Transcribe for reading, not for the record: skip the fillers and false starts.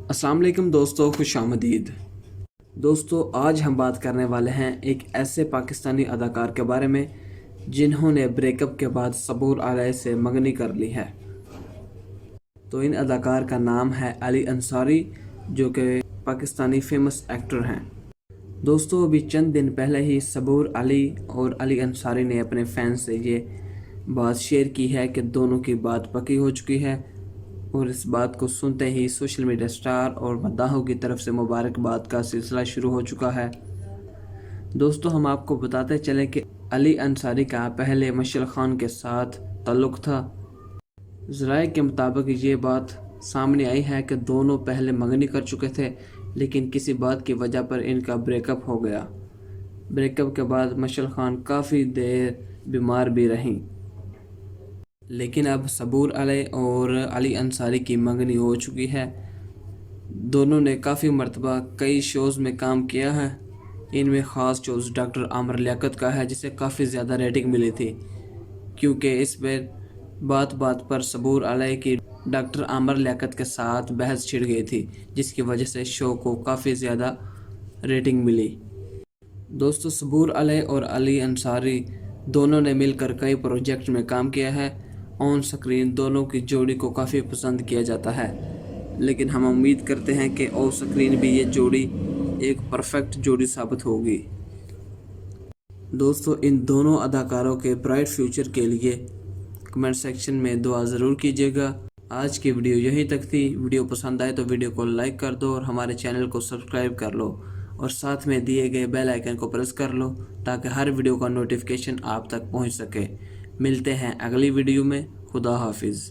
अस्सलाम वालेकुम दोस्तों, खुश आमदीद। दोस्तों, आज हम बात करने वाले हैं एक ऐसे पाकिस्तानी अदाकार के बारे में जिन्होंने ब्रेकअप के बाद सबूर अलैहि से मंगनी कर ली है। तो इन अदाकार का नाम है अली अंसारी, जो कि पाकिस्तानी फेमस एक्टर हैं। दोस्तों, अभी चंद दिन पहले ही सबूर अली और अली अंसारी ने अपने फैंस से ये बात शेयर की है कि दोनों की बात पक्की हो चुकी है, और इस बात को सुनते ही सोशल मीडिया स्टार और मद्दाहों की तरफ से मुबारकबाद का सिलसिला शुरू हो चुका है। दोस्तों, हम आपको बताते चले कि अली अंसारी का पहले मशअल खान के साथ ताल्लुक़ था। ज़राए के मुताबिक ये बात सामने आई है कि दोनों पहले मंगनी कर चुके थे, लेकिन किसी बात की वजह पर इनका ब्रेकअप हो गया। ब्रेकअप के बाद मशअल खान काफ़ी देर बीमार भी रहीं, लेकिन अब सबूर अलैहि और अली अंसारी की मंगनी हो चुकी है। दोनों ने काफ़ी मरतबा कई शोज़ में काम किया है। इनमें ख़ास शोज़ डॉक्टर आमिर लियाकत का है, जिसे काफ़ी ज़्यादा रेटिंग मिली थी, क्योंकि इस पर बात बात पर सबूर अलैहि की डॉक्टर आमिर लियाकत के साथ बहस छिड़ गई थी, जिसकी वजह से शो को काफ़ी ज़्यादा रेटिंग मिली। दोस्तों, सबूर अलैहि और अली अंसारी दोनों ने मिलकर कई प्रोजेक्ट में काम किया है। ऑन स्क्रीन दोनों की जोड़ी को काफ़ी पसंद किया जाता है, लेकिन हम उम्मीद करते हैं कि ऑफ स्क्रीन भी ये जोड़ी एक परफेक्ट जोड़ी साबित होगी। दोस्तों, इन दोनों अदाकारों के ब्राइट फ्यूचर के लिए कमेंट सेक्शन में दुआ ज़रूर कीजिएगा। आज की वीडियो यहीं तक थी। वीडियो पसंद आए तो वीडियो को लाइक कर दो और हमारे चैनल को सब्सक्राइब कर लो, और साथ में दिए गए बेल आइकन को प्रेस कर लो ताकि हर वीडियो का नोटिफिकेशन आप तक पहुंच सके। मिलते हैं अगली वीडियो में। खुदा हाफिज़।